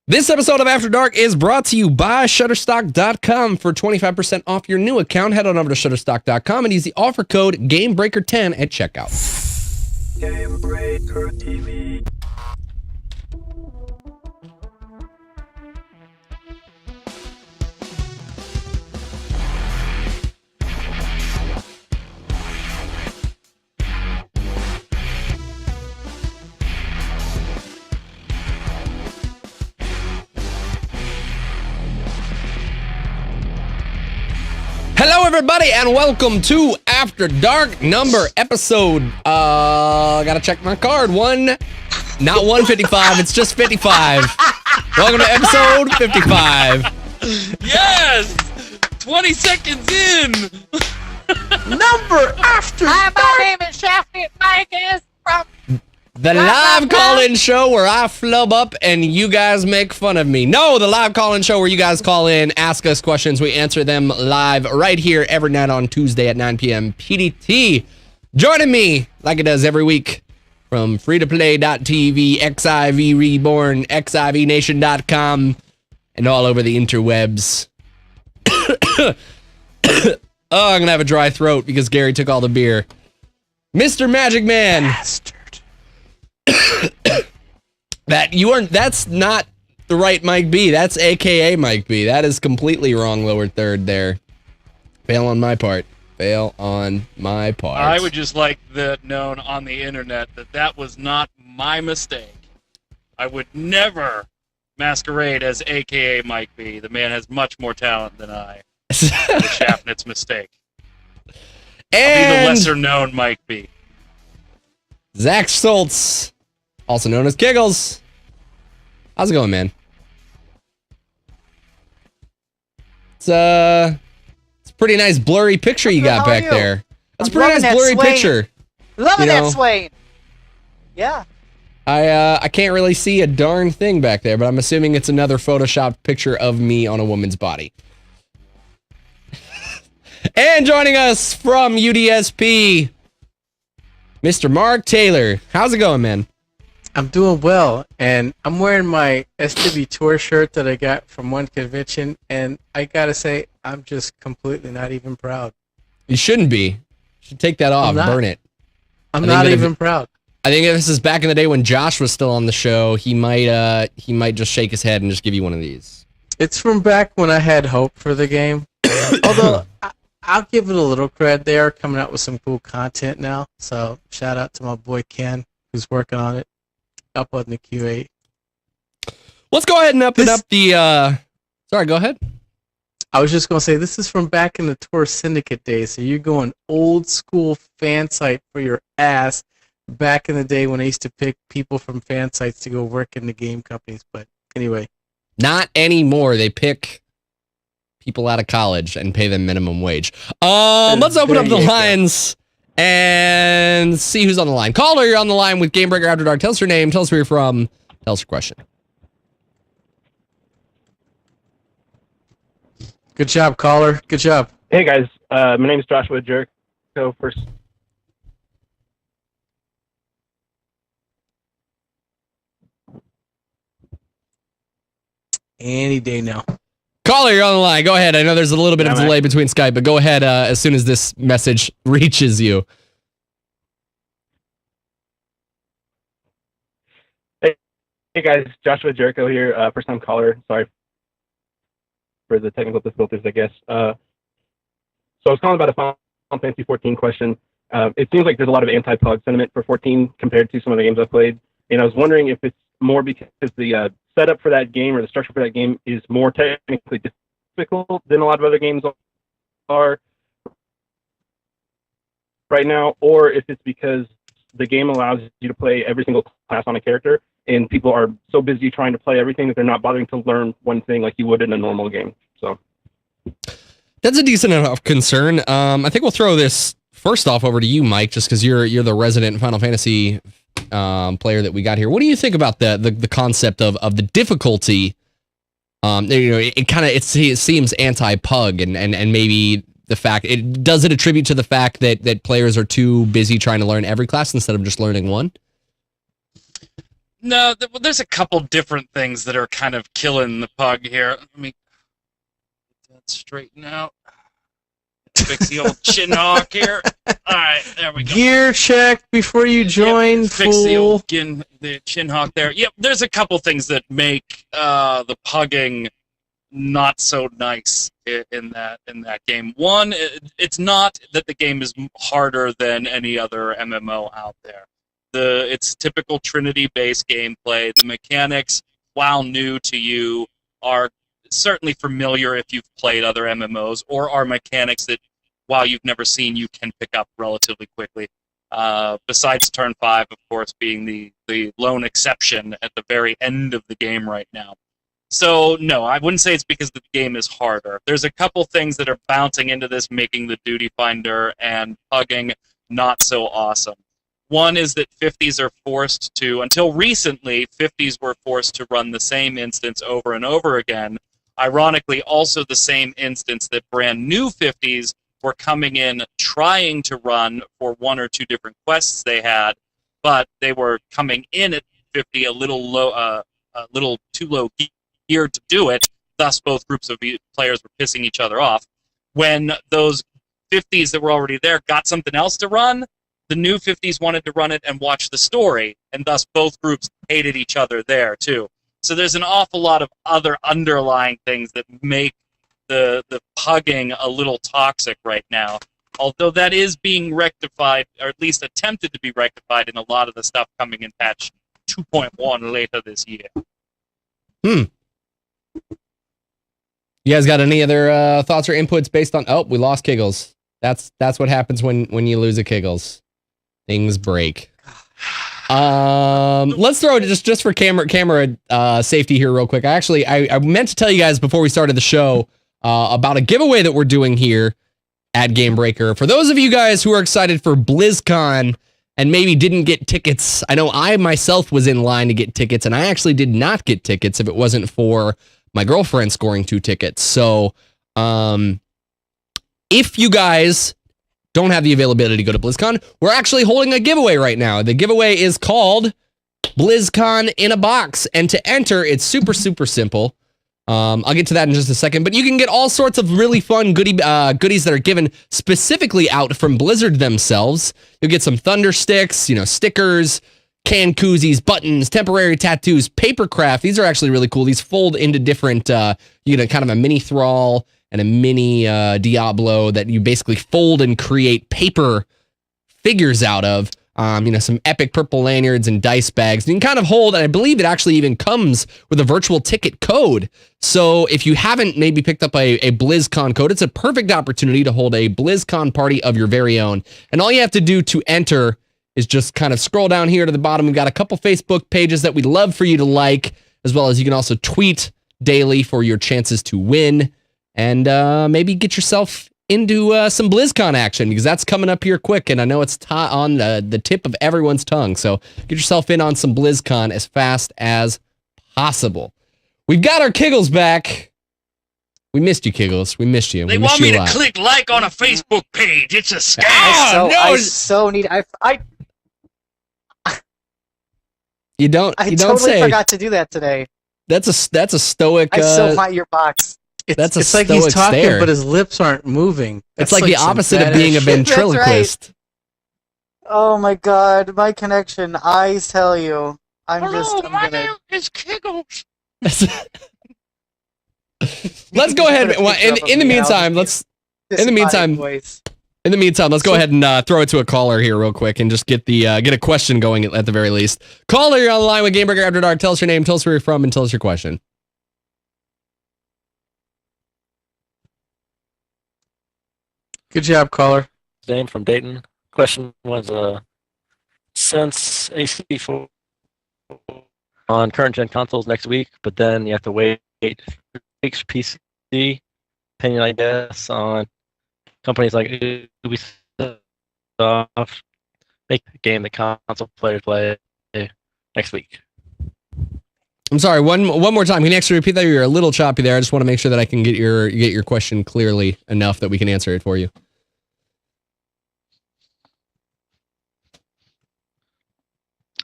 This episode of After Dark is brought to you by Shutterstock.com. For 25% off your new account, head on over to Shutterstock.com and use the offer code Gamebreaker10 at checkout. Gamebreaker TV. Hello, everybody, and welcome to After Dark episode. Gotta check my card. Not 155, it's just 55. Welcome to episode 55. Yes! 20 seconds in! Number After Dark! Hi, my name is Shafty. Mike is from... The live call-in show where I flub up and you guys make fun of me. No, the live call-in show where you guys call in, ask us questions, we answer them live right here every night on Tuesday at 9 p.m. PDT. Joining me, like it does every week, from freetoplay.tv, XIV Reborn, XIVNation.com, and all over the interwebs. Oh, I'm gonna have a dry throat because Gary took all the beer. Mr. Magic Man. Bastard. That's not the right Mike B. That's AKA Mike B. That is completely wrong, lower third there. Fail on my part. Fail on my part. I would just like that known on the internet that was not my mistake. I would never masquerade as AKA Mike B. The man has much more talent than I. The Shaftnit's mistake. And I'll be the lesser known Mike B. Zach Stoltz, also known as Kiggles. How's it going, man? It's a pretty nice blurry picture you got back there. That's a pretty nice blurry picture. Loving that Swain. Yeah. I can't really see a darn thing back there, but I'm assuming it's another photoshopped picture of me on a woman's body. And joining us from UDSP, Mr. Mark Taylor. How's it going, man? I'm doing well, and I'm wearing my SW Tour shirt that I got from one convention, and I gotta say, I'm just completely not even proud. You shouldn't be. You should take that off, burn it. I'm not even proud. I think if this is back in the day when Josh was still on the show, he might just shake his head and just give you one of these. It's from back when I had hope for the game. Although, I'll give it a little credit. They are coming out with some cool content now, so shout out to my boy Ken, who's working on it, uploading the QA. Let's go ahead and up the... Sorry, go ahead. I was just going to say, this is from back in the Tour Syndicate days, so you're going old school fan site for your ass back in the day when I used to pick people from fan sites to go work in the game companies, but anyway. Not anymore. They pick people out of college and pay them minimum wage. Let's open up the lines and see who's on the line. Caller, you're on the line with Gamebreaker After Dark. Tell us your name, tell us where you're from, tell us your question. Good job, caller. Good job. Hey guys, my name is Joshua Jerk. So first, any day now. Caller, you're on the line. Go ahead. I know there's a little bit of a delay between Skype, but go ahead as soon as this message reaches you. Hey guys, Joshua Jericho here, first time caller. Sorry for the technical difficulties, I guess. So I was calling about a Final Fantasy XIV question. It seems like there's a lot of anti-pug sentiment for 14 compared to some of the games I've played. And I was wondering if it's more because the setup for that game or the structure for that game is more technically difficult than a lot of other games are right now, or if it's because the game allows you to play every single class on a character and people are so busy trying to play everything that they're not bothering to learn one thing like you would in a normal game. So that's a decent enough concern. I think we'll throw this first off over to you, Mike, just because you're the resident Final Fantasy player that we got here. What do you think about the concept of the difficulty? It seems anti-pug and maybe the fact does it attribute to the fact that, players are too busy trying to learn every class instead of just learning one? No, there's a couple different things that are kind of killing the pug here. Let me get that straighten out. Fix the old chin hawk here. All right, there we go. Gear check before you join, Yep, fix the fool. old the chin hawk there. Yep, there's a couple things that make the pugging not so nice in that game. One, it's not that the game is harder than any other MMO out there. It's typical Trinity-based gameplay. The mechanics, while new to you, are certainly familiar if you've played other MMOs, or are mechanics that, while you've never seen, you can pick up relatively quickly. Besides turn 5, of course, being the lone exception at the very end of the game right now. So, no, I wouldn't say it's because the game is harder. There's a couple things that are bouncing into this, making the Duty Finder and pugging not so awesome. One is that 50s are forced to, until recently, 50s were forced to run the same instance over and over again. Ironically, also the same instance that brand new 50s were coming in trying to run for 1 or 2 different quests they had, but they were coming in at 50 a little low, a little too low geared to do it. Thus, both groups of players were pissing each other off. When those 50s that were already there got something else to run, the new 50s wanted to run it and watch the story, and thus both groups hated each other there too. So there's an awful lot of other underlying things that make the pugging a little toxic right now. Although that is being rectified, or at least attempted to be rectified in a lot of the stuff coming in patch 2.1 later this year. You guys got any other thoughts or inputs based on? Oh, we lost Kiggles. That's what happens when you lose a Kiggles. Things break. Let's throw it just for camera safety here real quick. I meant to tell you guys before we started the show about a giveaway that we're doing here at Gamebreaker. For those of you guys who are excited for BlizzCon and maybe didn't get tickets, I know I myself was in line to get tickets, and I actually did not get tickets if it wasn't for my girlfriend scoring 2 tickets. So, if you guys don't have the availability to go to BlizzCon, we're actually holding a giveaway right now. The giveaway is called BlizzCon in a Box, and to enter, it's super, super simple. I'll get to that in just a second, but you can get all sorts of really fun goodies that are given specifically out from Blizzard themselves. You'll get some Thunder Sticks, stickers, can koozies, buttons, temporary tattoos, papercraft. These are actually really cool. These fold into different, kind of a mini Thrall and a mini Diablo that you basically fold and create paper figures out of. Some epic purple lanyards and dice bags. And you can kind of hold, and I believe it actually even comes with a virtual ticket code. So if you haven't maybe picked up a BlizzCon code, it's a perfect opportunity to hold a BlizzCon party of your very own. And all you have to do to enter is just kind of scroll down here to the bottom. We've got a couple Facebook pages that we'd love for you to like, as well as you can also tweet daily for your chances to win. And maybe get yourself into some BlizzCon action, because that's coming up here quick, and I know it's on the tip of everyone's tongue. So get yourself in on some BlizzCon as fast as possible. We've got our Kiggles back. We missed you, Kiggles. We missed you. They want me to click like on a Facebook page. It's a scam. You don't totally say. Forgot to do that today. That's a stoic. I still want your box. It's like he's talking, stare. but his lips aren't moving. It's like the opposite of being a ventriloquist. Right. Oh my god, my connection. I tell you. I'm my name is Kiggles. Let's go ahead. In the meantime, let's go ahead and throw it to a caller here real quick and just get a question going at the very least. Caller, you're on the line with Gamebreaker After Dark. Tell us your name, tell us where you're from, and tell us your question. Good job, caller. Zane from Dayton. Question was, since AC4 on current gen consoles next week, but then you have to wait for PC, opinion, I guess, on companies like Ubisoft make the game that console players play next week. I'm sorry, one more time. Can you actually repeat that? You're a little choppy there. I just want to make sure that I can get your question clearly enough that we can answer it for you.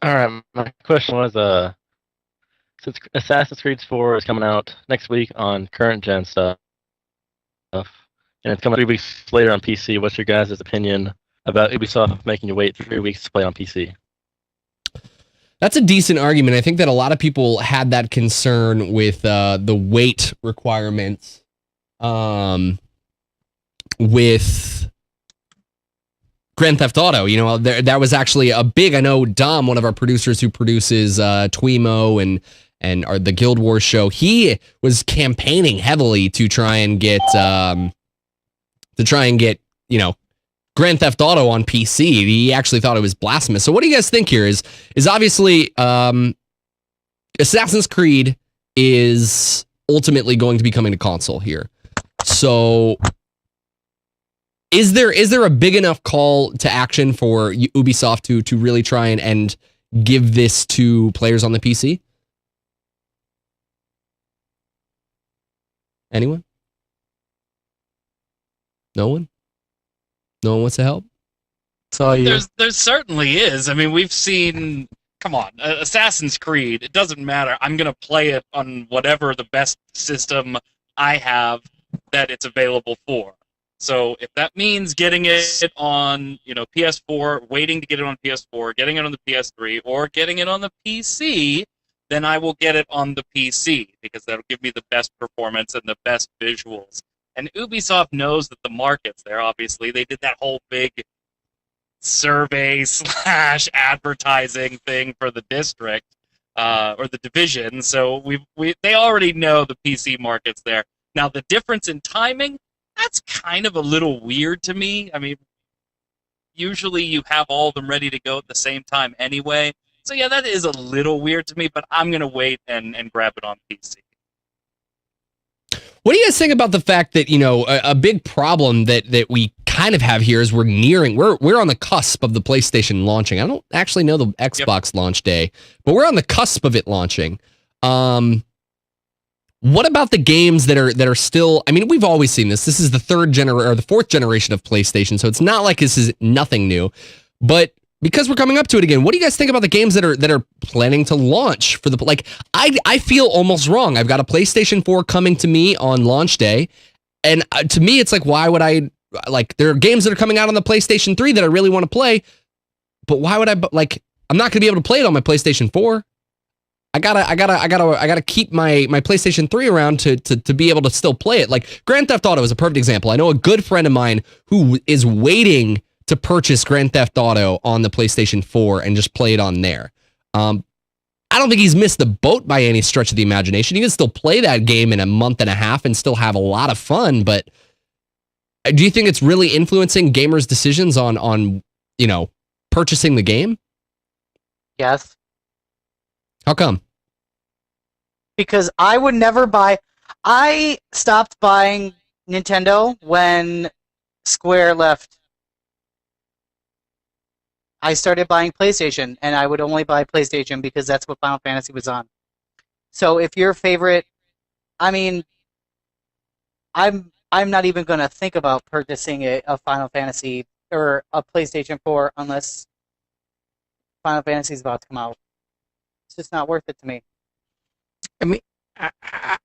All right, my question was, since Assassin's Creed 4 is coming out next week on current gen stuff, and it's coming 3 weeks later on PC, what's your guys' opinion about Ubisoft making you wait 3 weeks to play on PC? That's a decent argument. I think that a lot of people had that concern with the weight requirements with Grand Theft Auto. You know, that was actually a big. I know Dom, one of our producers who produces Twemo and the Guild Wars show, he was campaigning heavily to try and get you know, Grand Theft Auto on PC. He actually thought it was blasphemous. So what do you guys think here? Is obviously Assassin's Creed is ultimately going to be coming to console here. So is there a big enough call to action for Ubisoft to really try and give this to players on the PC? Anyone? No one? No one wants to help? It's all you. There certainly is. I mean, we've seen. Come on, Assassin's Creed. It doesn't matter. I'm gonna play it on whatever the best system I have that it's available for. So if that means getting it on, you know, PS4, waiting to get it on PS4, getting it on the PS3, or getting it on the PC, then I will get it on the PC because that'll give me the best performance and the best visuals. And Ubisoft knows that the market's there, obviously. They did that whole big survey / advertising thing for the district, or the division. So they already know the PC market's there. Now, the difference in timing, that's kind of a little weird to me. I mean, usually you have all of them ready to go at the same time anyway. So yeah, that is a little weird to me, but I'm going to wait and grab it on PC. What do you guys think about the fact that, you know, a big problem that we kind of have here is we're on the cusp of the PlayStation launching. I don't actually know the Xbox launch day, but we're on the cusp of it launching. What about the games that are still? I mean, we've always seen this. This is the fourth generation of PlayStation, so it's not like this is nothing new. But because we're coming up to it again, what do you guys think about the games that are planning to launch for the like? I feel almost wrong. I've got a PlayStation 4 coming to me on launch day, and to me, it's like, why would I like? There are games that are coming out on the PlayStation 3 that I really want to play, but why would I like? I'm not going to be able to play it on my PlayStation 4. I gotta keep my PlayStation 3 around to be able to still play it. Like Grand Theft Auto is a perfect example. I know a good friend of mine who is waiting to purchase Grand Theft Auto on the PlayStation 4 and just play it on there. I don't think he's missed the boat by any stretch of the imagination. He can still play that game in a month and a half and still have a lot of fun. But do you think it's really influencing gamers' decisions on you know, purchasing the game? Yes. How come? Because I would never buy. I stopped buying Nintendo when Square left. I started buying PlayStation, and I would only buy PlayStation because that's what Final Fantasy was on. So if your favorite, I mean, I'm not even going to think about purchasing a Final Fantasy or a PlayStation 4 unless Final Fantasy is about to come out. It's just not worth it to me. I mean,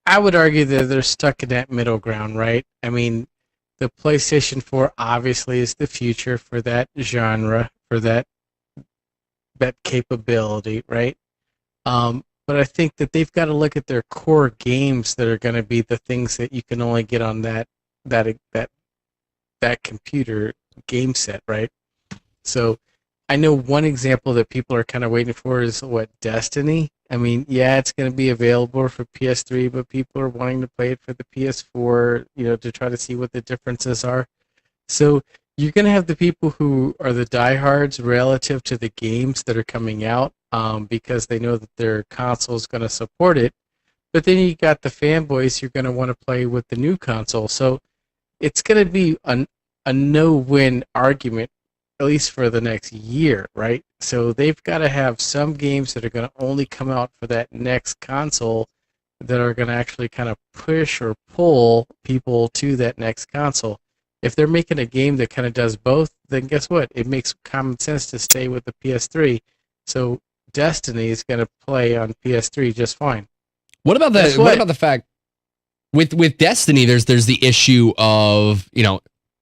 I would argue that they're stuck in that middle ground, right? I mean, the PlayStation 4 obviously is the future for that genre, for that capability, right? But I think that they've got to look at their core games that are going to be the things that you can only get on that computer game set, right? So I know one example that people are kind of waiting for is Destiny. I mean, yeah, it's going to be available for PS3, but people are wanting to play it for the PS4, you know, to try to see what the differences are. So you're going to have the people who are the diehards relative to the games that are coming out, because they know that their console is going to support it. But then you got the fanboys who are going to want to play with the new console. So it's going to be a no-win argument, at least for the next year, right? So they've got to have some games that are going to only come out for that next console that are going to actually kind of push or pull people to that next console. If they're making a game that kind of does both, then guess what? It makes common sense to stay with the PS3. So Destiny is going to play on PS3 just fine. What about Guess what what? about the fact with Destiny? There's the issue of,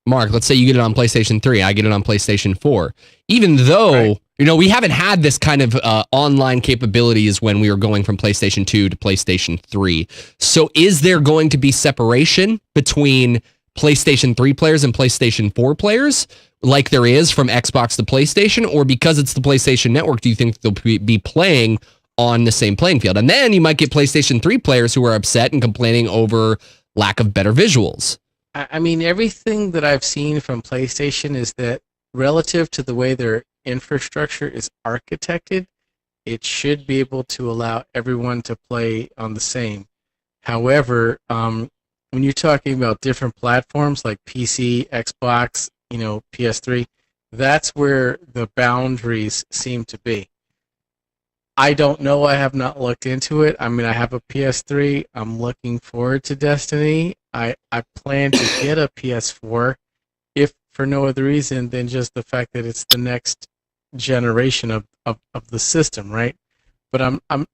Mark. Let's say you get it on PlayStation 3, I get it on PlayStation 4. Even though we haven't had this kind of online capabilities when we were going from PlayStation 2 to PlayStation 3. So is there going to be separation between PlayStation 3 players and PlayStation 4 players, like there is from Xbox to PlayStation, or because it's the PlayStation Network, do you think they'll be playing on the same playing field? And then you might get PlayStation 3 players who are upset and complaining over lack of better visuals. I mean, everything that I've seen from PlayStation is that relative to the way their infrastructure is architected, it should be able to allow everyone to play on the same. However, when you're talking about different platforms like PC, Xbox, PS3, that's where the boundaries seem to be. I don't know. I have not looked into it. I mean, I have a PS3. I'm looking forward to Destiny. I plan to get a PS4, if for no other reason than just the fact that it's the next generation of the system, right? But I'm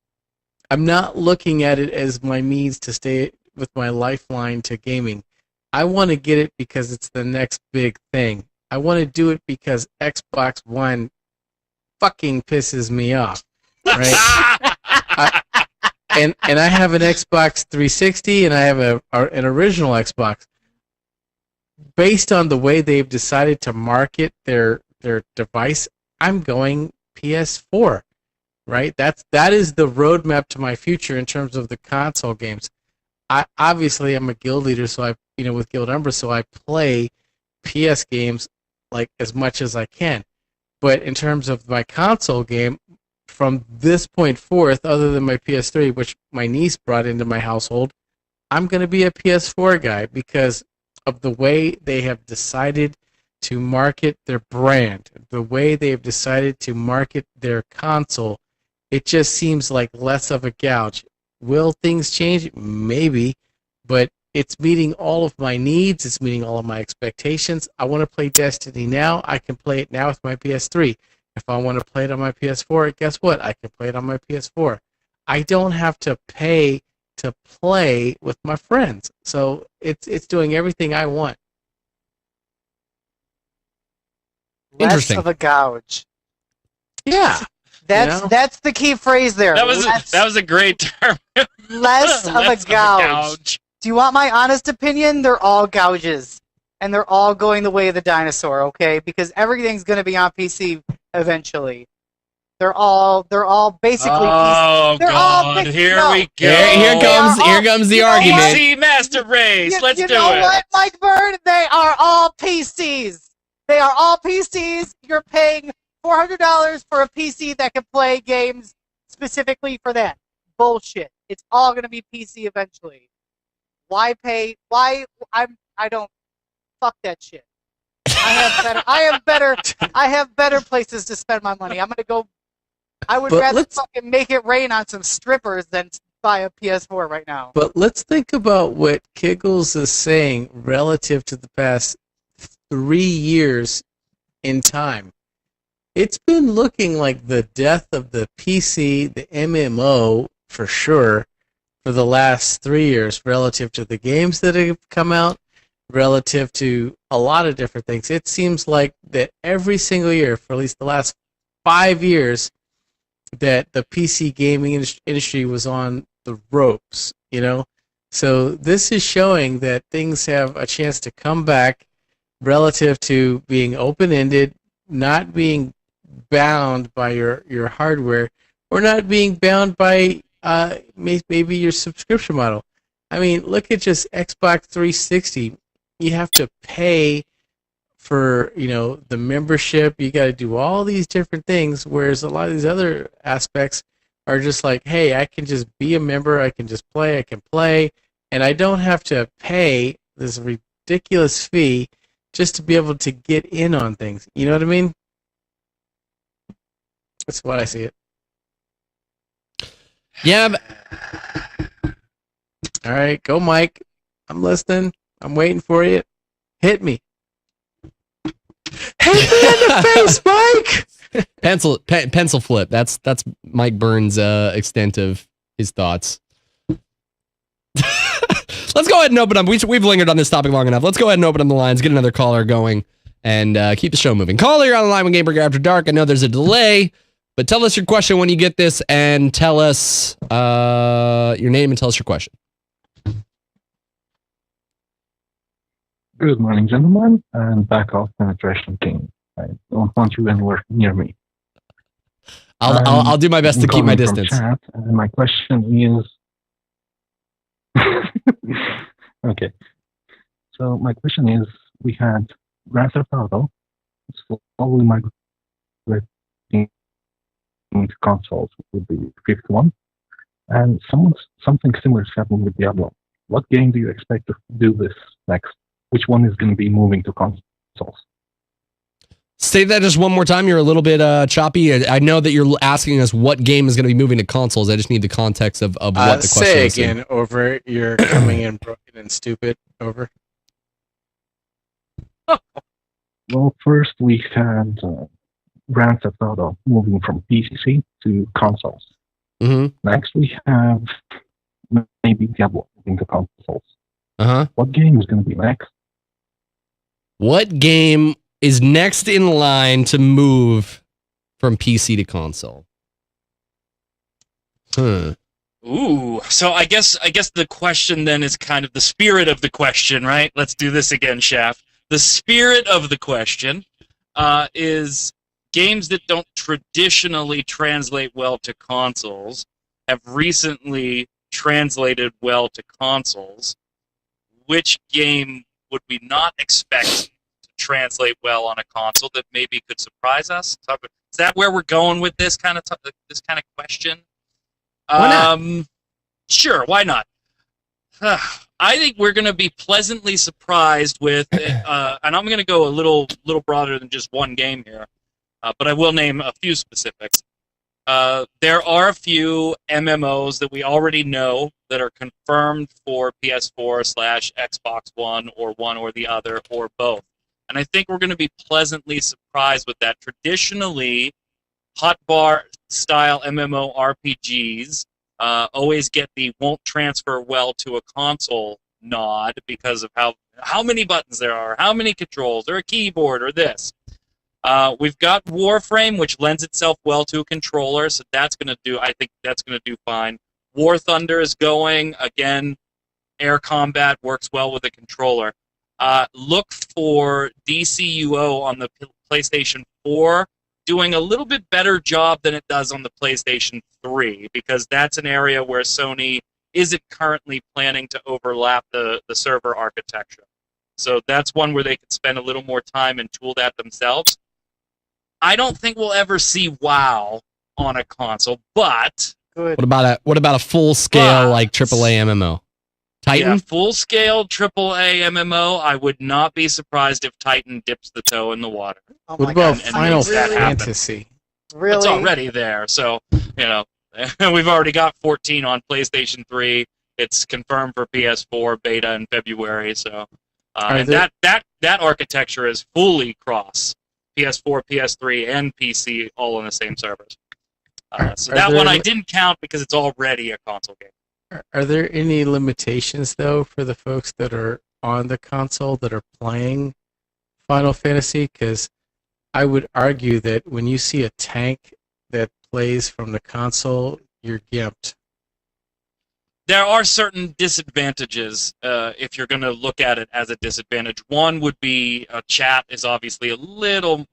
not looking at it as my means to stay with my lifeline to gaming. I want to get it because it's the next big thing. I want to do it because Xbox One fucking pisses me off, right? And I have an Xbox 360 and I have an original Xbox. Based on the way they've decided to market their device, I'm going PS4, right? That is the roadmap to my future in terms of the console games. I'm a guild leader, so I with Guild Umber, so I play PS games like as much as I can. But in terms of my console game, from this point forth, other than my PS3, which my niece brought into my household, I'm going to be a PS4 guy because of the way they have decided to market their brand, the way they have decided to market their console. It just seems like less of a gouge. Will things change? Maybe, but it's meeting all of my needs. It's meeting all of my expectations. I want to play Destiny now. I can play it now with my PS3. If I want to play it on my PS4, guess what? I can play it on my PS4. I don't have to pay to play with my friends. So it's doing everything I want. Interesting. Less of a gouge. Yeah. That's the key phrase there. That was a great term. Less of a gouge. Do you want my honest opinion? They're all gouges. And they're all going the way of the dinosaur, okay? Because everything's going to be on PC eventually. They're all basically Oh, PC. They're God. Here we go. Here comes the argument. PC Master Race. Let's do it. You know what, Mike Bird? They are all PCs. They are all PCs. You're paying $400 for a PC that can play games specifically for that. Bullshit. It's all going to be PC eventually. Why pay? I don't. Fuck that shit. I have better places to spend my money. I'm gonna go. I would rather fucking make it rain on some strippers than buy a PS4 right now. But let's think about what Kiggles is saying relative to the past 3 years in time. It's been looking like the death of the PC, the MMO for sure, for the last 3 years relative to the games that have come out. Relative to a lot of different things. It seems like that every single year, for at least the last 5 years, that the PC gaming industry was on the ropes, So this is showing that things have a chance to come back relative to being open-ended, not being bound by your hardware, or not being bound by maybe your subscription model. I mean, look at just Xbox 360. You have to pay for the membership. You got to do all these different things, whereas a lot of these other aspects are just like, hey, I can just be a member, I can just play, I can play, and I don't have to pay this ridiculous fee just to be able to get in on things. You know what I mean? That's what I see it. Yeah. All right, go, Mike. I'm listening. I'm waiting for you. Hit me. Hit me in the face, Mike! Pencil flip. That's Mike Burns' extent of his thoughts. Let's go ahead and open up. We've lingered on this topic long enough. Let's go ahead and open up the lines, get another caller going, and keep the show moving. Caller, you're on the line with Gamebreaker After Dark. I know there's a delay, but tell us your question when you get this, and tell us your name and tell us your question. Good morning, gentlemen, and back off penetration king. I don't want you anywhere near me. I'll do my best to keep my distance. Chat, and my question is... Okay. So my question is, we had Grand Theft Auto slowly migrating into consoles with the fifth one, and something similar is happening with Diablo. What game do you expect to do this next? Which one is going to be moving to consoles? Say that just one more time. You're a little bit choppy. I know that you're asking us what game is going to be moving to consoles. I just need the context of what the question say is. Say again, over. You're coming in broken and stupid. Over. Well, first we had Grand Theft Auto moving from PC to consoles. Mm-hmm. Next we have maybe Diablo moving to consoles. Uh-huh. What game is going to be next? What game is next in line to move from PC to console? Ooh, so I guess the question then is kind of the spirit of the question, right? Let's do this again, Shaft. The spirit of the question is games that don't traditionally translate well to consoles have recently translated well to consoles. Which game would we not expect to translate well on a console that maybe could surprise us? Is that where we're going with this kind of question? Why not? Sure, why not? I think we're going to be pleasantly surprised with, and I'm going to go a little broader than just one game here, but I will name a few specifics. There are a few MMOs that we already know that are confirmed for PS4/Xbox One or the other or both. And I think we're going to be pleasantly surprised with that. Traditionally, hotbar-style MMORPGs always get the won't transfer well to a console nod because of how many buttons there are, how many controls, or a keyboard, or this. We've got Warframe, which lends itself well to a controller, so I think that's going to do fine. War Thunder is going. Again, air combat works well with a controller. Look for DCUO on the PlayStation 4 doing a little bit better job than it does on the PlayStation 3, because that's an area where Sony isn't currently planning to overlap the server architecture. So that's one where they could spend a little more time and tool that themselves. I don't think we'll ever see WoW on a console, but Good. What about a full scale like AAA MMO? Titan? Yeah, full scale AAA MMO. I would not be surprised if Titan dips the toe in the water. Oh What my about God. and Final makes that happen. Fantasy? Really? It's already there, so we've already got 14 on PlayStation 3. It's confirmed for PS4 beta in February. So, and that architecture is fully cross PS4, PS3, and PC all on the same servers. So that one I didn't count because it's already a console game. Are there any limitations though for the folks that are on the console that are playing Final Fantasy? Because I would argue that when you see a tank that plays from the console, you're gimped. There are certain disadvantages if you're going to look at it as a disadvantage. One would be chat is obviously a little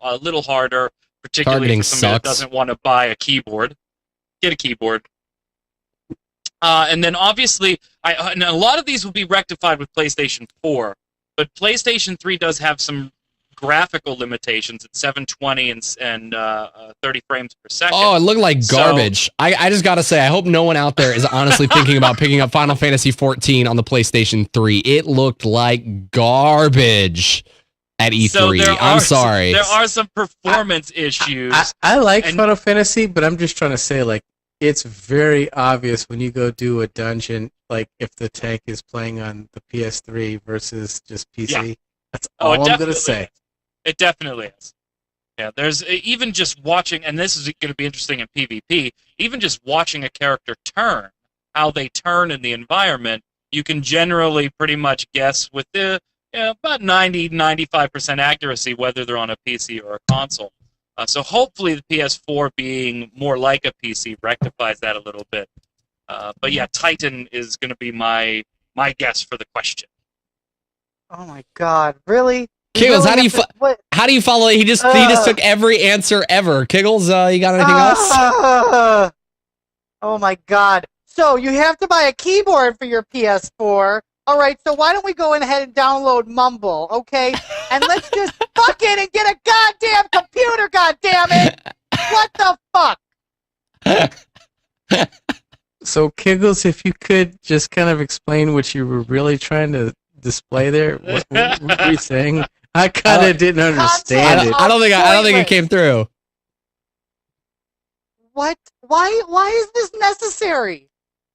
harder, particularly Targeting for somebody that sucks. doesn't want to buy a keyboard. Get a keyboard. And then obviously, and a lot of these will be rectified with PlayStation 4, but PlayStation 3 does have some graphical limitations at 720 and 30 frames per second. Oh, it looked like So- garbage. I just gotta say, I hope no one out there is honestly thinking about picking up Final Fantasy XIV on the PlayStation 3. It looked like garbage at E3. So I'm sorry. There are some performance issues. I like And- Final Fantasy, but I'm just trying to say, like, it's very obvious when you go do a dungeon, like if the tank is playing on the PS3 versus just PC. Yeah. That's Oh, all it I'm gonna definitely say. is. It definitely is. Yeah, there's even just watching, and this is going to be interesting in PvP, even just watching a character turn, how they turn in the environment, you can generally pretty much guess with about 90-95% accuracy whether they're on a PC or a console. So hopefully the PS4 being more like a PC rectifies that a little bit. But yeah, Titan is going to be my guess for the question. Oh my God! Really? Kiggles, Really how do you follow it? He just took every answer ever. Kiggles, you got anything else? Oh my God! So you have to buy a keyboard for your PS4. All right, so why don't we go ahead and download Mumble, okay? And let's just fuck it and get a goddamn computer, goddammit! What the fuck? So, Kiggles, if you could just kind of explain what you were really trying to display there. What were you saying? I kind of didn't understand it. I don't think it came through. What? Why is this necessary?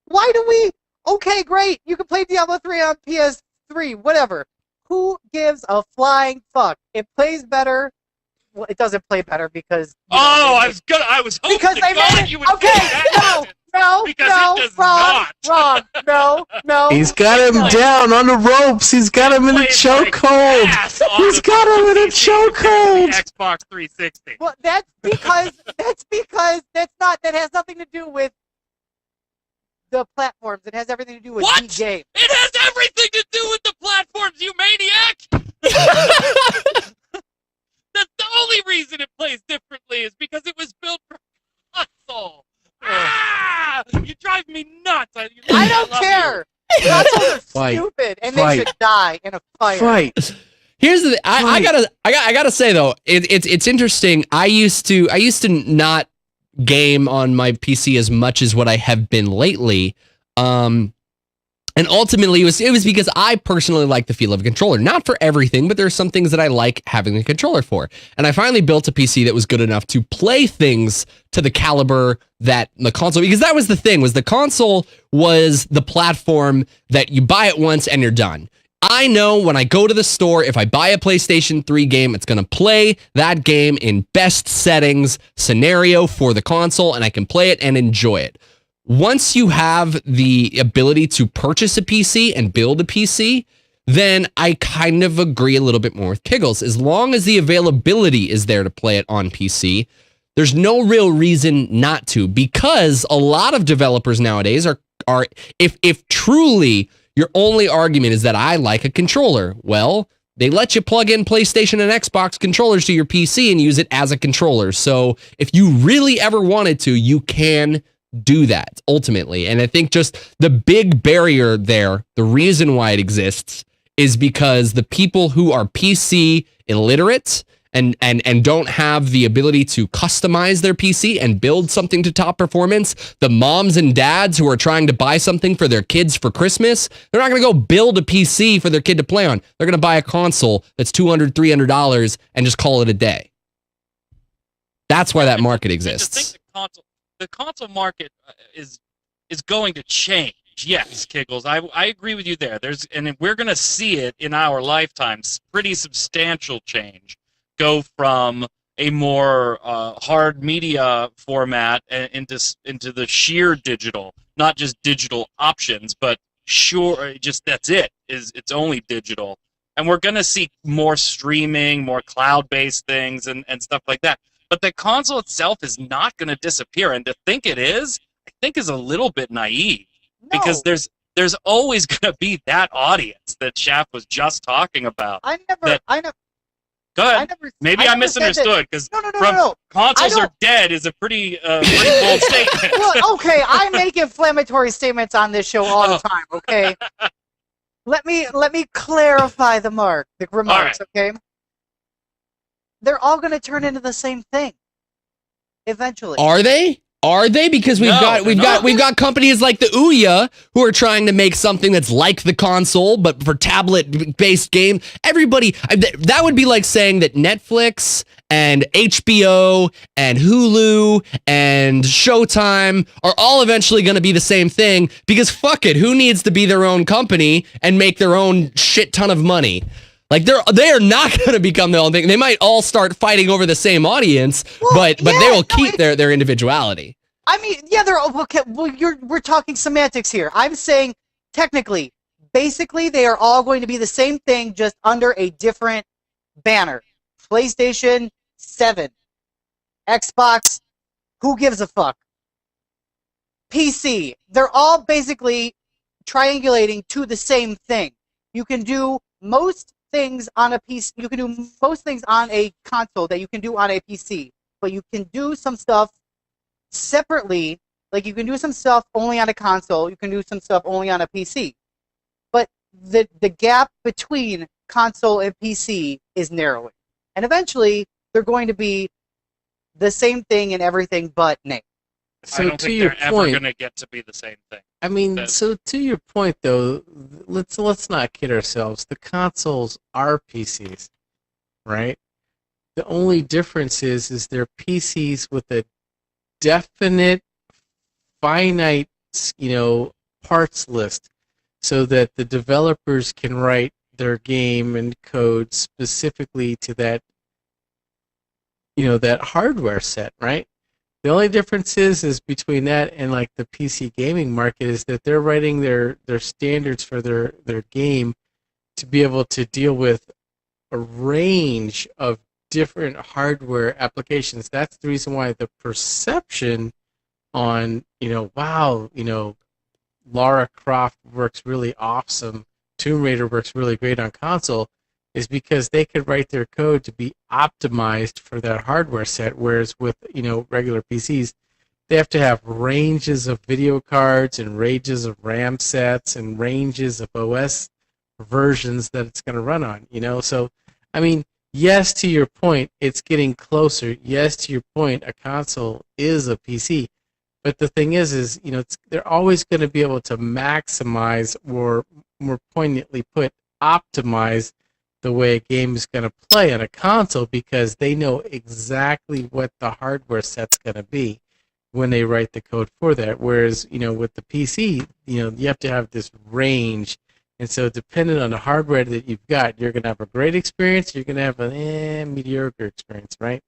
Why do we... Okay, great. You can play Diablo 3 on PS3, whatever. Who gives a flying fuck? It plays better. Well, it doesn't play better because... I was hoping because they made it. you would Okay, say that. wrong. No. He's got him down on the ropes. He's got him in a chokehold. He's got him in a chokehold. Xbox 360. Well, that has nothing to do with the platforms. It has everything to do with the game. It has everything to do with the platforms, you maniac! That's the only reason it plays differently is because it was built for console. You drive me nuts. I don't care. Consoles are stupid, and they should die in a fire. Fight. Here's the I gotta say though, it's interesting. I used to not game on my PC as much as what I have been lately. And ultimately it was because I personally like the feel of a controller. Not for everything, but there are some things that I like having a controller for. And I finally built a PC that was good enough to play things to the caliber that the console, because that was the thing, was the console was the platform that you buy it once and you're done. I know when I go to the store, if I buy a PlayStation 3 game, it's going to play that game in best settings scenario for the console, and I can play it and enjoy it. Once you have the ability to purchase a PC and build a PC, then I kind of agree a little bit more with Kiggles. As long as the availability is there to play it on PC, there's no real reason not to, because a lot of developers nowadays are if truly your only argument is that I like a controller, well, they let you plug in PlayStation and Xbox controllers to your PC and use it as a controller. So if you really ever wanted to, you can do that ultimately. And I think just the big barrier there, the reason why it exists, is because the people who are PC illiterate and don't have the ability to customize their PC and build something to top performance, the moms and dads who are trying to buy something for their kids for Christmas, they're not going to go build a PC for their kid to play on. They're going to buy a console that's $200, $300 and just call it a day. That's why that market exists. The console market is going to change. Yes, Kiggles, I agree with you there. And we're going to see it in our lifetimes. Pretty substantial change. Go from a more hard media format into the sheer digital, not just digital options, but that's it. It's only digital, and we're going to see more streaming, more cloud-based things, and stuff like that. But the console itself is not going to disappear, and to think it is, I think is a little bit naive. No. Because there's always going to be that audience that Shaft was just talking about. I never. Go ahead. Maybe I misunderstood, because consoles are dead is a pretty bold statement. Well, okay, I make inflammatory statements on this show all the time. Okay, let me clarify the remarks. Right. Okay, they're all going to turn into the same thing eventually. Are they? Are they? Because we've got companies like the Ouya who are trying to make something that's like the console, but for tablet-based game. Everybody, that would be like saying that Netflix and HBO and Hulu and Showtime are all eventually going to be the same thing, because fuck it, who needs to be their own company and make their own shit ton of money? Like they are not going to become the only thing. They might all start fighting over the same audience, but they will keep their individuality. I mean, yeah, they're okay. Well, we're talking semantics here. I'm saying technically, basically, they are all going to be the same thing, just under a different banner. PlayStation 7, Xbox, who gives a fuck? PC, they're all basically triangulating to the same thing. You can do most things on a PC. You can do most things on a console that you can do on a PC, but you can do some stuff separately. Like you can do some stuff only on a console. You can do some stuff only on a PC. But the gap between console and PC is narrowing, and eventually they're going to be the same thing in everything but name. So I don't think they're ever going to get to be the same thing. I mean, so to your point, though, let's not kid ourselves. The consoles are PCs, right? The only difference is they're PCs with a definite, finite, parts list, so that the developers can write their game and code specifically to that, that hardware set, right? The only difference is between that and like the PC gaming market is that they're writing their standards for their game to be able to deal with a range of different hardware applications. That's the reason why the perception on, wow, Lara Croft works really awesome, Tomb Raider works really great on console, is because they could write their code to be optimized for that hardware set, whereas with regular PCs, they have to have ranges of video cards and ranges of RAM sets and ranges of OS versions that it's going to run on. So I mean, yes, to your point, it's getting closer. Yes, to your point, a console is a PC, but the thing is they're always going to be able to maximize, or more poignantly put, optimize the way a game is going to play on a console, because they know exactly what the hardware set's going to be when they write the code for that. Whereas, with the PC, you have to have this range. And so depending on the hardware that you've got, you're going to have a great experience, you're going to have a mediocre experience, right?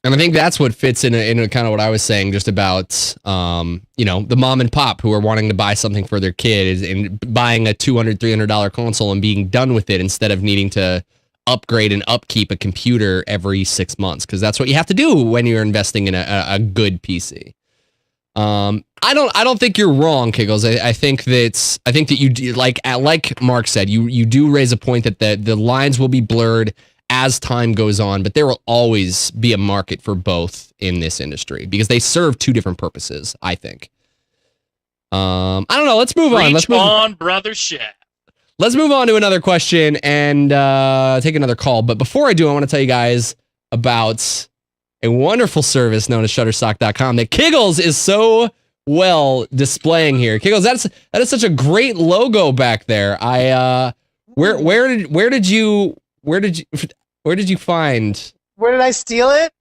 And I think that's what fits in a kind of what I was saying just about, the mom and pop who are wanting to buy something for their kid and buying a $200, $300 console and being done with it instead of needing to upgrade and upkeep a computer every 6 months, because that's what you have to do when you're investing in a good PC. I don't think you're wrong, Kiggles. I think that you do, like Mark said, you do raise a point that the lines will be blurred as time goes on, but there will always be a market for both in this industry because they serve two different purposes, I think. I don't know. Let's move on. Let's move on, brother Shaq. Let's move on to another question and take another call. But before I do, I want to tell you guys about a wonderful service known as Shutterstock.com that Kiggles is so well displaying here. Kiggles, that is such a great logo back there. Where did you find? Where did I steal it?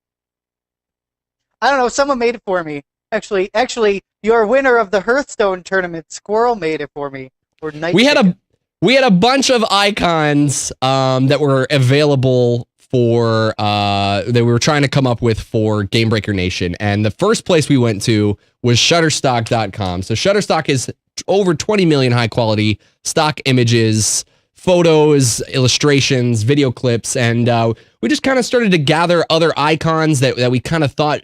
I don't know. Someone made it for me. Actually, your winner of the Hearthstone tournament, Squirrel, made it for me. Or we had a bunch of icons that were available for that we were trying to come up with for Gamebreaker Nation, and the first place we went to was Shutterstock.com. So Shutterstock is over 20 million high quality stock images, photos, illustrations, video clips, and we just kind of started to gather other icons that we kind of thought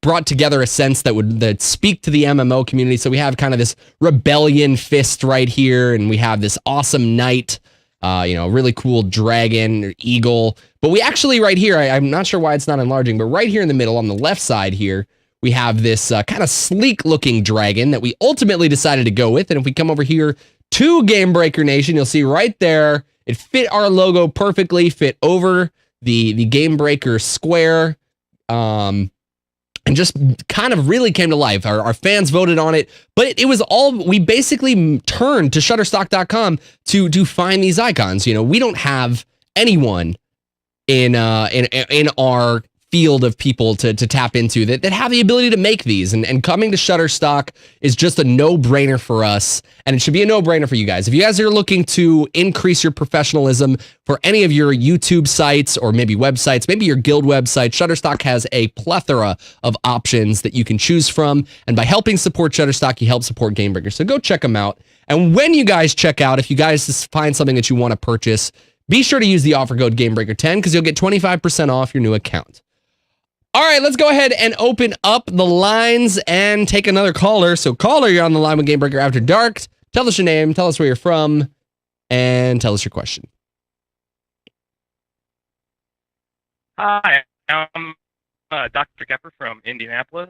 brought together a sense that speak to the MMO community. So we have kind of this rebellion fist right here, and we have this awesome knight, really cool dragon or eagle. But we actually right here, I'm not sure why it's not enlarging, but right here in the middle on the left side here, we have this kind of sleek looking dragon that we ultimately decided to go with. And if we come over here to Gamebreaker Nation, you'll see right there, it fit our logo perfectly, fit over the Gamebreaker square, and just kind of really came to life. Our fans voted on it, but it was all, we basically turned to Shutterstock.com to find these icons. We don't have anyone in our field of people to tap into that have the ability to make these. And coming to Shutterstock is just a no-brainer for us, and it should be a no-brainer for you guys. If you guys are looking to increase your professionalism for any of your YouTube sites or maybe websites, maybe your guild website, Shutterstock has a plethora of options that you can choose from. And by helping support Shutterstock, you help support Gamebreaker. So go check them out. And when you guys check out, if you guys find something that you want to purchase, be sure to use the offer code Gamebreaker10 because you'll get 25% off your new account. All right, let's go ahead and open up the lines and take another caller. So caller, you're on the line with Gamebreaker After Dark. Tell us your name, tell us where you're from, and tell us your question. Hi, I'm Dr. Kepper from Indianapolis,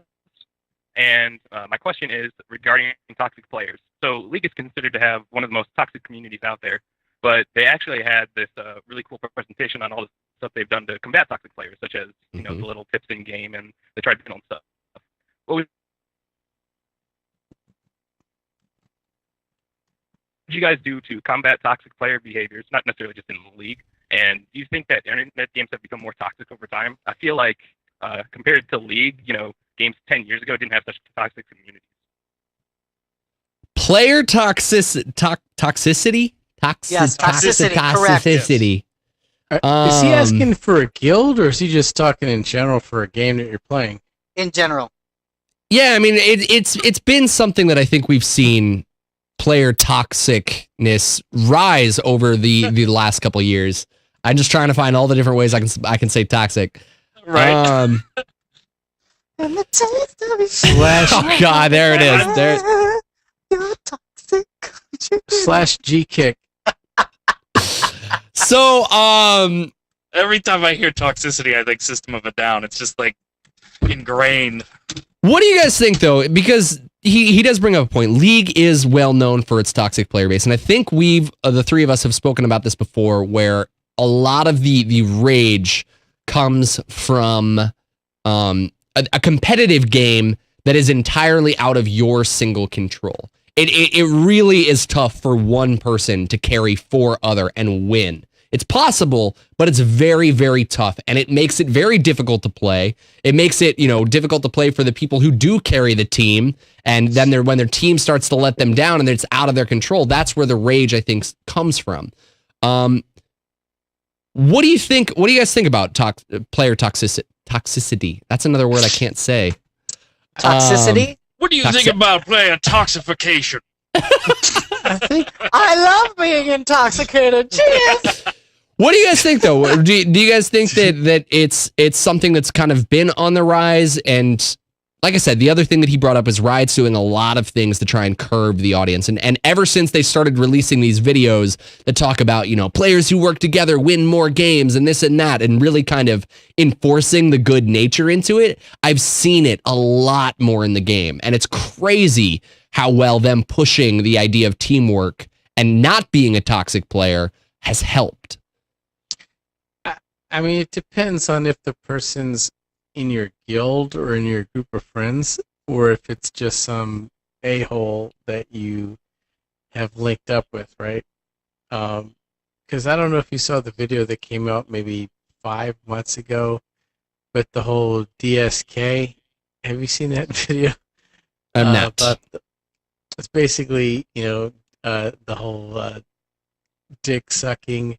and my question is regarding toxic players. So League is considered to have one of the most toxic communities out there, but they actually had this really cool presentation on all the stuff they've done to combat toxic players, such as the little tips in game and the tribunal and stuff. What would you guys do to combat toxic player behaviors, not necessarily just in the League? And do you think that internet games have become more toxic over time? I feel like compared to League, games 10 years ago didn't have such toxic communities. Player toxicity? Yes, toxicity, correct. Toxicity. Is he asking for a guild, or is he just talking in general for a game that you're playing? In general. Yeah, I mean, it's been something that I think we've seen player toxicness rise over the last couple of years. I'm just trying to find all the different ways I can say toxic. Right. Slash. Oh God, there it is. There. You're toxic. Slash G kick. So, Every time I hear toxicity, I think System of a Down. It's just like ingrained. what do you guys think though? Because he does bring up a point. League is well known for its toxic player base, and I think the three of us have spoken about this before, where a lot of the rage comes from a competitive game that is entirely out of your single control. It really is tough for one person to carry four other and win. It's possible, but it's very, very tough, and it makes it very difficult to play. It makes it, difficult to play for the people who do carry the team, and then when their team starts to let them down and it's out of their control, that's where the rage, I think, comes from. What do you think? What do you guys think about player toxicity? That's another word I can't say. Toxicity? What do you think about player toxification? I love being intoxicated. Cheers! What do you guys think, though? Do you guys think that it's something that's kind of been on the rise? And like I said, the other thing that he brought up is Riot's doing a lot of things to try and curb the audience. And ever since they started releasing these videos that talk about, players who work together win more games and this and that, and really kind of enforcing the good nature into it, I've seen it a lot more in the game. And it's crazy how well them pushing the idea of teamwork and not being a toxic player has helped. I mean, it depends on if the person's in your guild or in your group of friends, or if it's just some a-hole that you have linked up with, right? Because I don't know if you saw the video that came out maybe 5 months ago, but the whole DSK. Have you seen that video? I'm not. It's basically, the whole dick sucking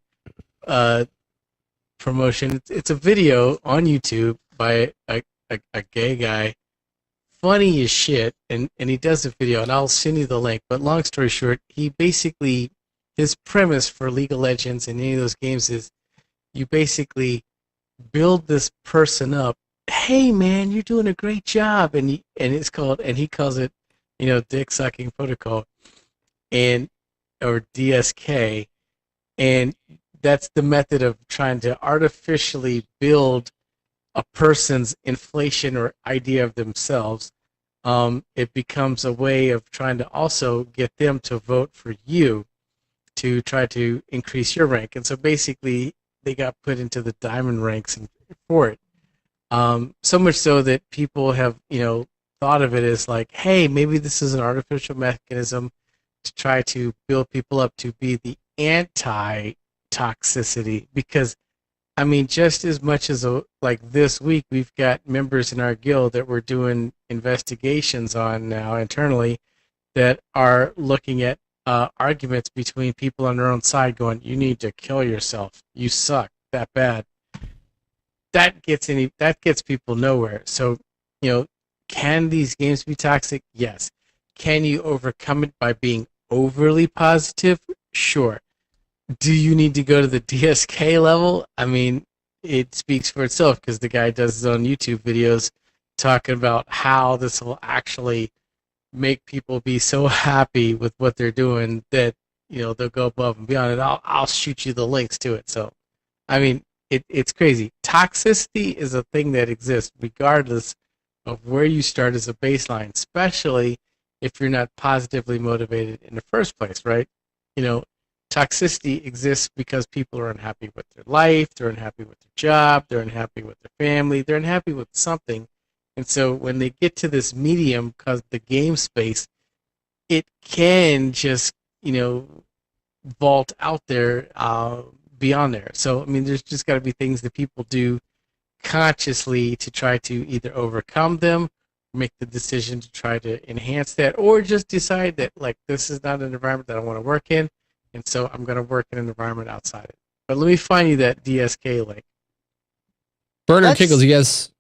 promotion. It's a video on YouTube by a gay guy, funny as shit, and he does a video, and I'll send you the link. But long story short, he basically, his premise for League of Legends and any of those games is you basically build this person up. Hey man, you're doing a great job, and he calls it, dick sucking protocol, or DSK, and that's the method of trying to artificially build a person's inflation or idea of themselves. It becomes a way of trying to also get them to vote for you to try to increase your rank. And so basically they got put into the diamond ranks for it. So much so that people have, thought of it as like, hey, maybe this is an artificial mechanism to try to build people up to be the anti-toxicity, because I mean, just as much as like this week, we've got members in our guild that we're doing investigations on now internally that are looking at arguments between people on their own side going, you need to kill yourself. You suck that bad. That gets people nowhere. So, can these games be toxic? Yes. Can you overcome it by being overly positive? Sure. Do you need to go to the DSK level? I mean, it speaks for itself because the guy does his own YouTube videos talking about how this will actually make people be so happy with what they're doing that they'll go above and beyond. And I'll shoot you the links to it. So, I mean, it's crazy. Toxicity is a thing that exists regardless of where you start as a baseline, especially if you're not positively motivated in the first place, right? Toxicity exists because people are unhappy with their life, they're unhappy with their job, they're unhappy with their family, they're unhappy with something. And so when they get to this medium, because the game space, it can just, vault out there beyond there. So, I mean, there's just got to be things that people do consciously to try to either overcome them, make the decision to try to enhance that, or just decide that, like, this is not an environment that I want to work in, and so I'm going to work in an environment outside it. But let me find you that DSK link. Bernard Kickles, you guys...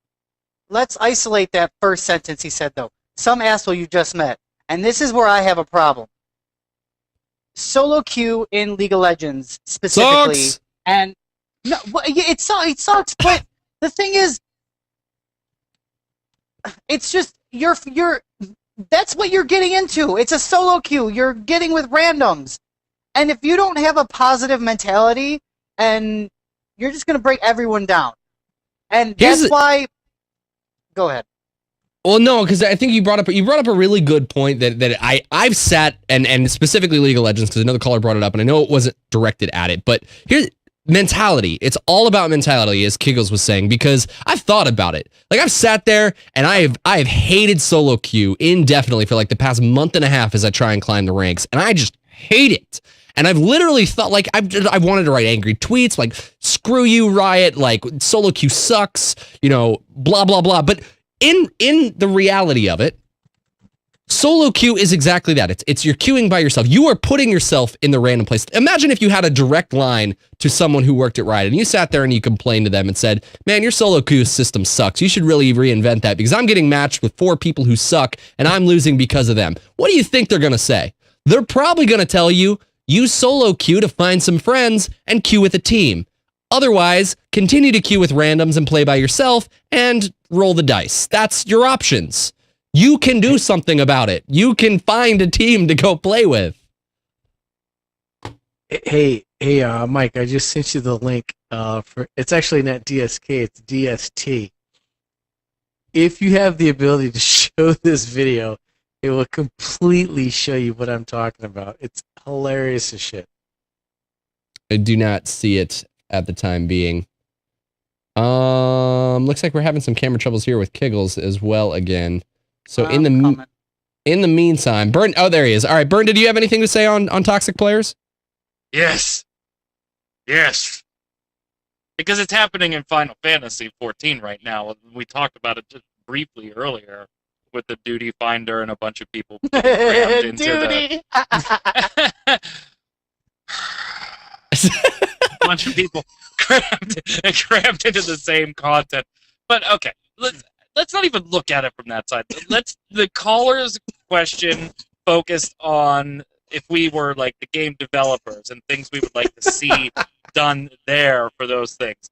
Let's isolate that first sentence he said, though. Some asshole you just met. And this is where I have a problem. Solo queue in League of Legends, specifically. Sucks! And no, it sucks, but the thing is, it's just, that's what you're getting into. It's a solo queue. You're getting with randoms. And if you don't have a positive mentality, and you're just going to break everyone down. And that's why... Go ahead. Well, no, because I think you brought up a really good point that I've sat and specifically League of Legends, because another caller brought it up, and I know it wasn't directed at it, but here's mentality. It's all about mentality, as Kiggles was saying, because I've thought about it. Like, I've sat there and I've hated solo queue indefinitely for like the past month and a half as I try and climb the ranks, and I just hate it. And I've literally thought, like, I wanted to write angry tweets, like, screw you, Riot, like, solo queue sucks, blah, blah, blah. But in the reality of it, solo queue is exactly that. It's you're queuing by yourself. You are putting yourself in the random place. Imagine if you had a direct line to someone who worked at Riot, and you sat there and you complained to them and said, man, your solo queue system sucks. You should really reinvent that because I'm getting matched with 4 people who suck, and I'm losing because of them. What do you think they're going to say? They're probably going to tell you, use solo queue to find some friends and queue with a team. Otherwise, continue to queue with randoms and play by yourself and roll the dice. That's your options. You can do something about it. You can find a team to go play with. Hey, Mike, I just sent you the link it's actually not DSK, it's DST. If you have the ability to show this video, it will completely show you what I'm talking about. It's hilarious as shit. I do not see it at the time being. Looks like we're having some camera troubles here with Kiggles as well again. So in the meantime, Burn. Oh, there he is. All right, Burn. Did you have anything to say on toxic players? Yes. Because it's happening in Final Fantasy XIV right now. We talked about it just briefly earlier with the duty finder and a bunch of people crammed into Duty. a bunch of people crammed into the same content. But okay, let's not even look at it from that side. The caller's question focused on if we were like the game developers and things we would like to see done there for those things.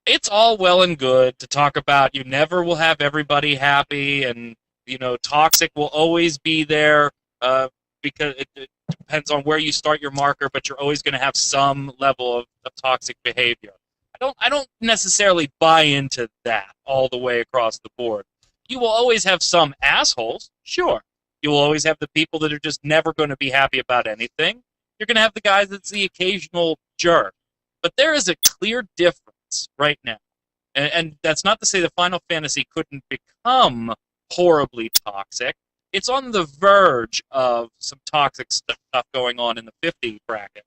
It's all well and good to talk about you never will have everybody happy, and toxic will always be there because it depends on where you start your marker, but you're always going to have some level of toxic behavior. I don't necessarily buy into that all the way across the board. You will always have some assholes, sure. You will always have the people that are just never going to be happy about anything. You're going to have the guys that's the occasional jerk. But there is a clear difference right now. And that's not to say that Final Fantasy couldn't become horribly toxic. It's on the verge of some toxic stuff going on in the 50 bracket.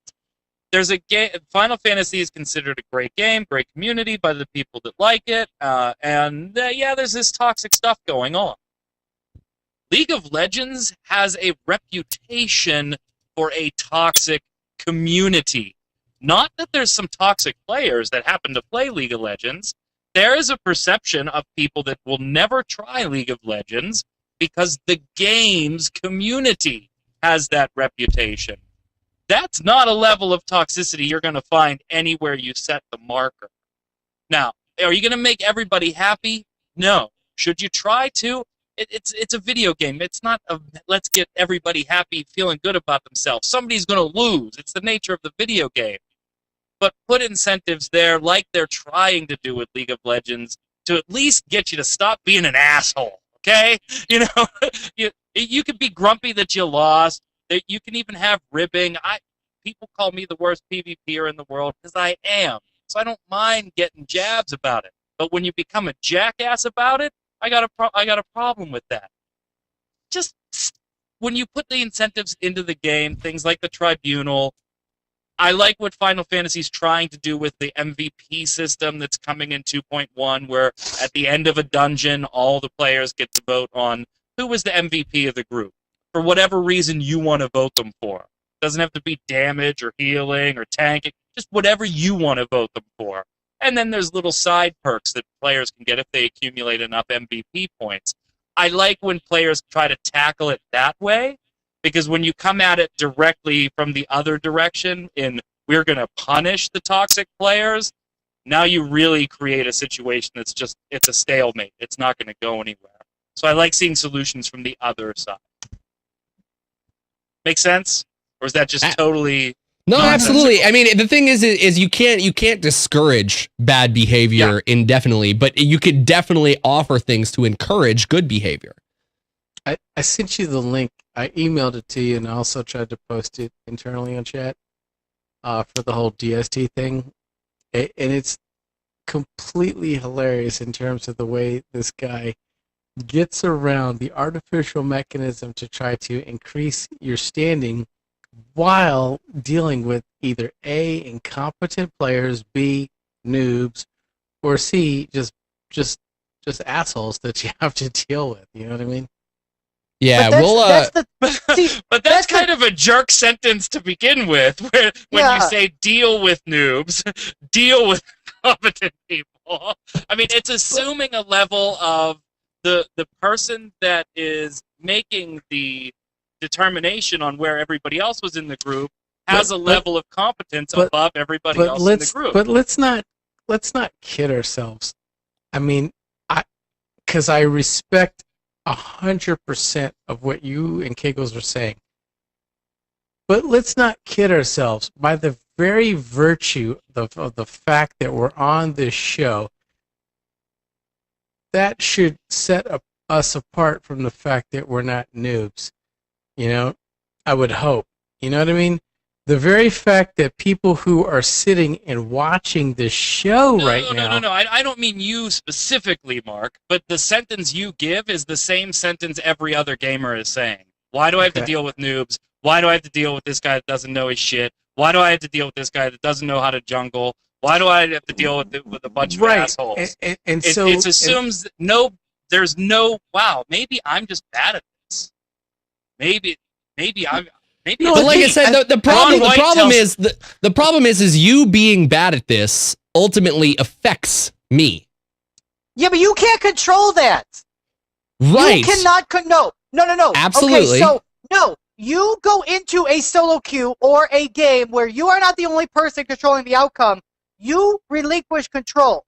there's a game. Final Fantasy is considered a great game, great community by the people that like it, and yeah, there's this toxic stuff going on. League of Legends has a reputation for a toxic community. Not that there's some toxic players that happen to play League of Legends. There is a perception of people that will never try League of Legends because the game's community has that reputation. That's not a level of toxicity you're going to find anywhere you set the marker. Now, are you going to make everybody happy? No. Should you try to? It's a video game. It's not a let's get everybody happy, feeling good about themselves. Somebody's going to lose. It's the nature of the video game. But put incentives there, like they're trying to do with League of Legends, to at least get you to stop being an asshole. Okay? You know, you could be grumpy that you lost. You can even have ribbing. People call me the worst PvPer in the world because I am. So I don't mind getting jabs about it. But when you become a jackass about it, I got a problem with that. Just when you put the incentives into the game, things like the tribunal. I like what Final Fantasy's trying to do with the MVP system that's coming in 2.1, where at the end of a dungeon, all the players get to vote on who was the MVP of the group. For whatever reason you want to vote them for. Doesn't have to be damage or healing or tanking, just whatever you want to vote them for. And then there's little side perks that players can get if they accumulate enough MVP points. I like when players try to tackle it that way, because when you come at it directly from the other direction, in we're going to punish the toxic players, now you really create a situation that's just, it's a stalemate. It's not going to go anywhere. So I like seeing solutions from the other side. Make sense? Or is that just totally... No, absolutely. I mean, the thing is you can't discourage bad behavior indefinitely, but you could definitely offer things to encourage good behavior. I sent you the link. I emailed it to you, and I also tried to post it internally on chat for the whole DST thing. And it's completely hilarious in terms of the way this guy gets around the artificial mechanism to try to increase your standing while dealing with either A, incompetent players, B, noobs, or C, just assholes that you have to deal with. You know what I mean? Yeah, but that's kind of a jerk sentence to begin with, where when you say deal with noobs, deal with competent people. I mean, it's assuming a level of the person that is making the determination on where everybody else was in the group has a level of competence above everybody else in the group. But let's not kid ourselves. I mean, because I respect 100% of what you and Kegels are saying. But let's not kid ourselves. By the very virtue of the fact that we're on this show, that should set us apart from the fact that we're not noobs. You know, I would hope. You know what I mean? The very fact that people who are sitting and watching this show now... No. I don't mean you specifically, Mark, but the sentence you give is the same sentence every other gamer is saying. Why do I have to deal with noobs? Why do I have to deal with this guy that doesn't know his shit? Why do I have to deal with this guy that doesn't know how to jungle? Why do I have to deal with a bunch of assholes? And so it assumes there's no, wow, maybe I'm just bad at this. Maybe I'm... No, but like I said, the problem is you being bad at this ultimately affects me. Yeah, but you can't control that. Right. You cannot no. Absolutely. Okay, so no, you go into a solo queue or a game where you are not the only person controlling the outcome. You relinquish control.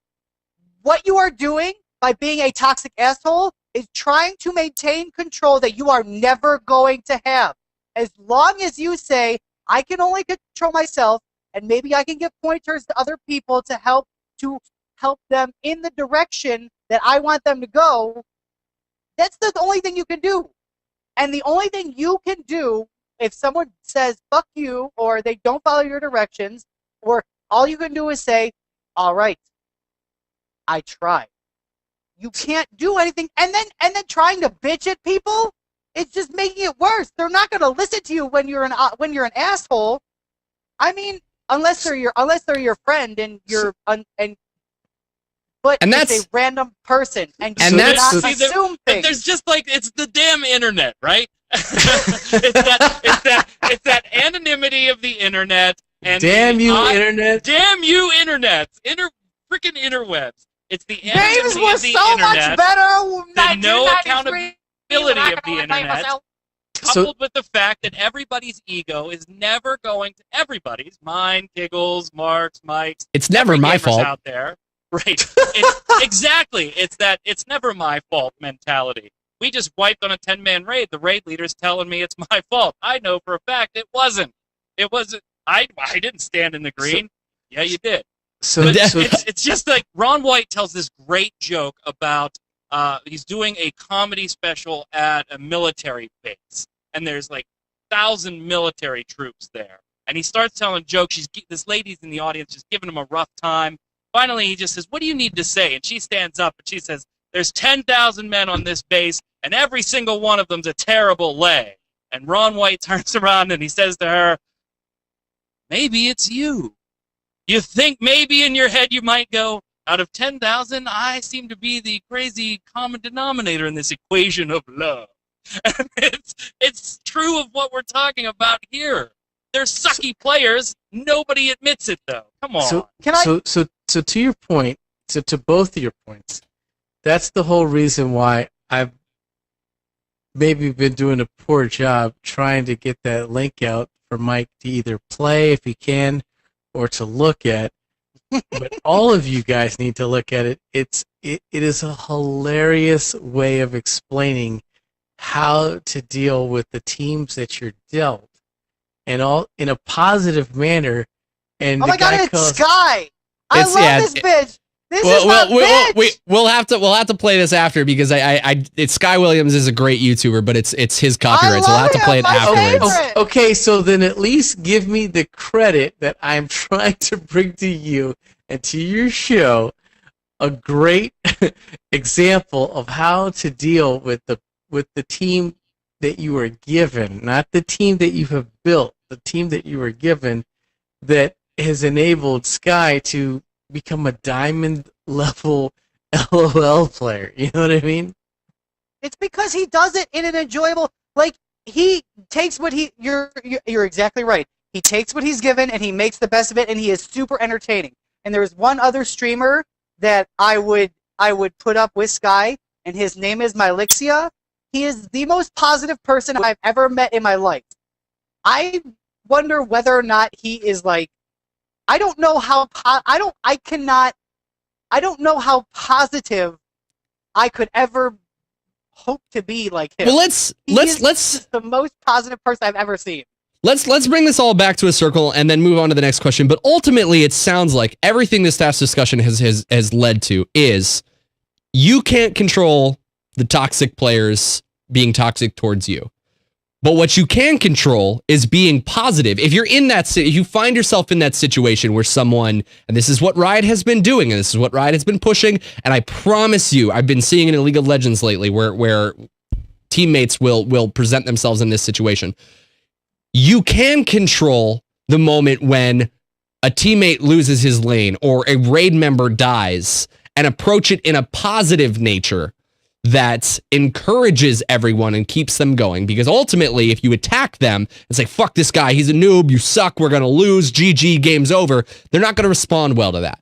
What you are doing by being a toxic asshole is trying to maintain control that you are never going to have. As long as you say, I can only control myself, and maybe I can give pointers to other people to help them in the direction that I want them to go, that's the only thing you can do. And the only thing you can do if someone says, fuck you, or they don't follow your directions, or all you can do is say, all right, I tried. You can't do anything. And then trying to bitch at people, it's just making it worse. They're not going to listen to you when you're an asshole. I mean, unless they're your friend and you're but And it's that's- a random person, and you And do that's- not See, assume But things. there's just like it's the damn internet, right? it's that anonymity of the internet. And Damn the you, odd- internet! Damn you, internet! Freaking interwebs! It's the Games anonymity were of the so internet. much better. The no 1993, accountability when I of the can play internet, myself. coupled with the fact that everybody's ego is never going to everybody's, mine, Giggles, Mark's, Mike's. It's never every my gamer's fault. out there. Right. Exactly. It's that it's never my fault mentality. We just wiped on a 10-man raid. The raid leader's telling me it's my fault. I know for a fact it wasn't. It wasn't. I didn't stand in the green. Yeah, you did. So, But so it's just like Ron White tells this great joke about he's doing a comedy special at a military base, and there's like 1,000 military troops there, and he starts telling jokes. This lady's in the audience just giving him a rough time. Finally, he just says, "What do you need to say?" And she stands up and she says, "There's 10,000 men on this base, and every single one of them's a terrible lay." And Ron White turns around and he says to her, "Maybe it's you. You think maybe in your head you might go, out of 10,000, I seem to be the crazy common denominator in this equation of love." And it's true of what we're talking about here. They're sucky players. Nobody admits it, though. Come on. So to your point, to both of your points, that's the whole reason why I've maybe been doing a poor job trying to get that link out for Mike to either play if he can or to look at. But all of you guys need to look at it. It is a hilarious way of explaining how to deal with the teams that you're dealt, and all in a positive manner. And Oh the my God, guy it's calls, Sky. I It's- love yeah, this bitch. This is my bitch. we'll have to play this after because it's Sky Williams is a great YouTuber, but it's his copyright, so we'll have to play it my afterwards. favorite. Okay, so then at least give me the credit that I'm trying to bring to you and to your show a great example of how to deal with the team that you were given, not the team that you have built, the team that you were given that has enabled Sky to become a diamond level LOL player. You know what I mean? It's because he does it in an enjoyable, like, he takes what you're exactly right. He takes what he's given and he makes the best of it, and he is super entertaining. And there's one other streamer that I would put up with Sky, and his name is Mylixia. He is the most positive person I've ever met in my life. I wonder whether or not he is like, I don't know how positive I could ever hope to be like him. Well, let's just the most positive person I've ever seen. Let's bring this all back to a circle and then move on to the next question. But ultimately, it sounds like everything this stats discussion has led to is you can't control the toxic players being toxic towards you. But what you can control is being positive. If you're in that, if you find yourself in that situation where someone, and this is what Riot has been doing, and this is what Riot has been pushing, and I promise you, I've been seeing it in League of Legends lately, where teammates will present themselves in this situation. You can control the moment when a teammate loses his lane or a raid member dies, and approach it in a positive nature that encourages everyone and keeps them going. Because ultimately, if you attack them and say, fuck this guy, he's a noob, you suck, we're going to lose, GG, game's over, they're not going to respond well to that.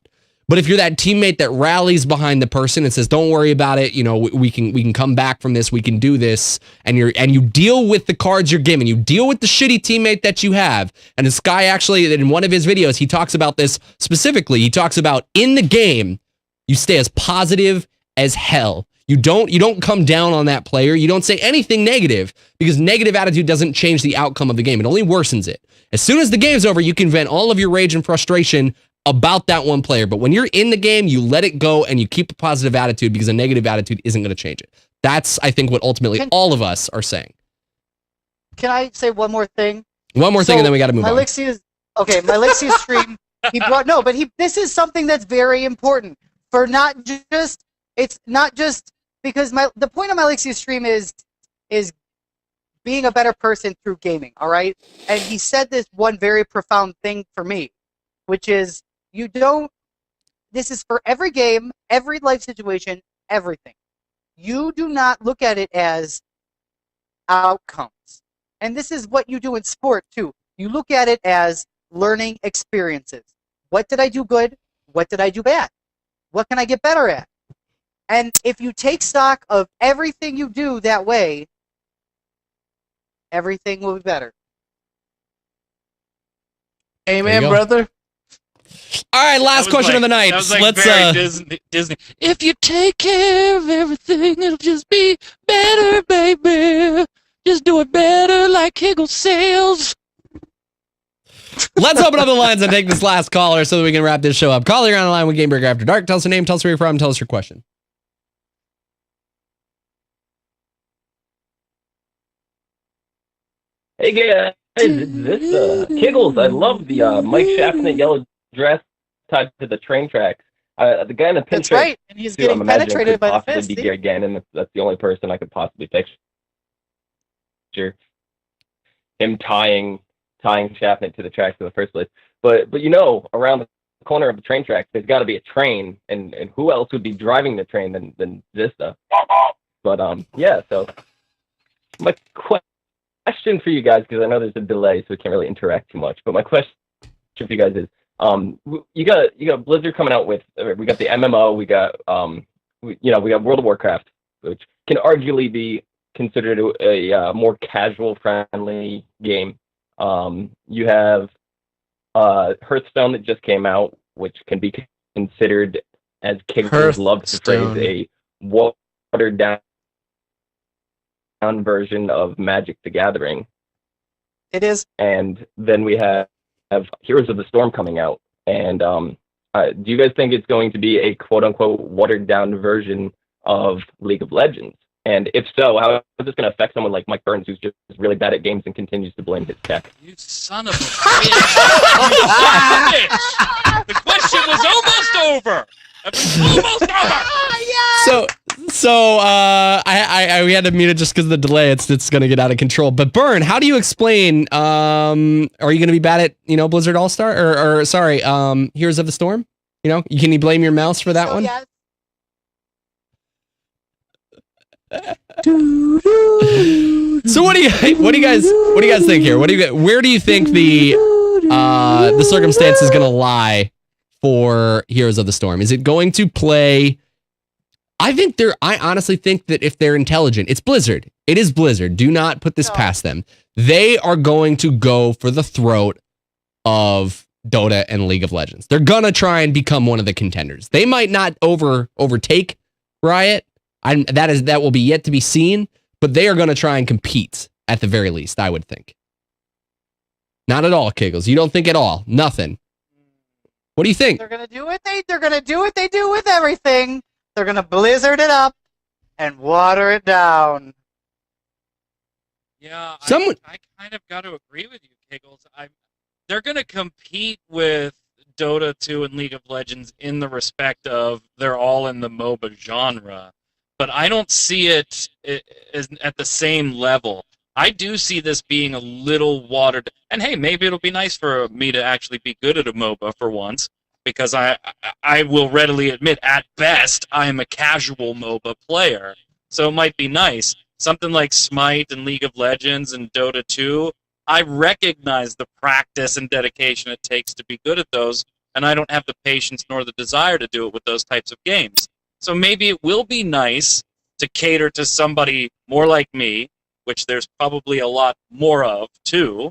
But if you're that teammate that rallies behind the person and says, don't worry about it, you know, we can come back from this, we can do this, and you deal with the cards you're given, you deal with the shitty teammate that you have. And this guy actually, in one of his videos, he talks about this specifically. He talks about in the game, you stay as positive as hell. You don't come down on that player. You don't say anything negative, because negative attitude doesn't change the outcome of the game. It only worsens it. As soon as the game's over, you can vent all of your rage and frustration about that one player. But when you're in the game, you let it go and you keep a positive attitude, because a negative attitude isn't going to change it. That's, I think, what ultimately all of us are saying. Can I say one more thing? One more thing, and then we got to move on. Mylixia's stream. This is something that's very important for it's not just because the point of Mylixia's stream is being a better person through gaming, all right? And he said this one very profound thing for me. which is you don't. This is for every game, every life situation, everything. You do not look at it as outcomes. And this is what you do in sport, too. You look at it as learning experiences. What did I do good? What did I do bad? What can I get better at? And if you take stock of everything you do that way, everything will be better. Amen, go. brother. All right, last question of the night. That was like Let's very Disney. If you take care of everything, it'll just be better, baby. Just do it better like Hegel sales. let's open up the lines and take this last caller so that we can wrap this show up. Caller, you're on the line with Gamebreaker After Dark. Tell us your name, tell us where you're from, tell us your question. Hey guys, this Kiggles. I love the Mike Shaftnet yellow dress tied to the train tracks. The guy in the pin That's right, and he's getting penetrated by the possibly fist. be see? Gary Gannon. That's the only person I could possibly picture him tying Shaftnet to the tracks in the first place. But you know, around the corner of the train tracks, there's got to be a train, and who else would be driving the train than Zista? But yeah. So my question for you guys, because I know there's a delay, so we can't really interact too much. But my question for you guys is, you got Blizzard coming out with, we got the MMO, we got we got World of Warcraft, which can arguably be considered a more casual friendly game. You have Hearthstone that just came out, which can be considered, as Kiggles loves to phrase, a watered down version of Magic the Gathering. It is. And then we have Heroes of the Storm coming out. And do you guys think it's going to be a quote-unquote watered-down version of League of Legends? And if so, how is this going to affect someone like Mike Burns, who's just really bad at games and continues to blame his tech? You son of a bitch. You son of a bitch. The question was almost over. It was almost over. So I we had to mute it just because of the delay. It's going to get out of control. But Burn, how do you explain? Are you going to be bad at Blizzard All Star or sorry, Heroes of the Storm? Can you blame your mouse for that one? Yes. So what do you guys think here? Where do you think the circumstance is going to lie for Heroes of the Storm? Is it going to play? I honestly think that if they're intelligent, it's Blizzard. It is Blizzard. Do not put this past them. They are going to go for the throat of Dota and League of Legends. They're gonna try and become one of the contenders. They might not overtake Riot. That will be yet to be seen, but they are gonna try and compete at the very least, I would think. Not at all, Kiggles. You don't think at all? Nothing. What do you think? They're gonna do what they do with everything. They're gonna Blizzard it up and water it down. Yeah, I kind of got to agree with you, Kiggles. They're going to compete with Dota 2 and League of Legends in the respect of they're all in the MOBA genre, but I don't see it as at the same level. I do see this being a little watered, and hey, maybe it'll be nice for me to actually be good at a MOBA for once, because I will readily admit, at best, I am a casual MOBA player, so it might be nice. Something like Smite and League of Legends and Dota 2, I recognize the practice and dedication it takes to be good at those, and I don't have the patience nor the desire to do it with those types of games. So maybe it will be nice to cater to somebody more like me, which there's probably a lot more of, too,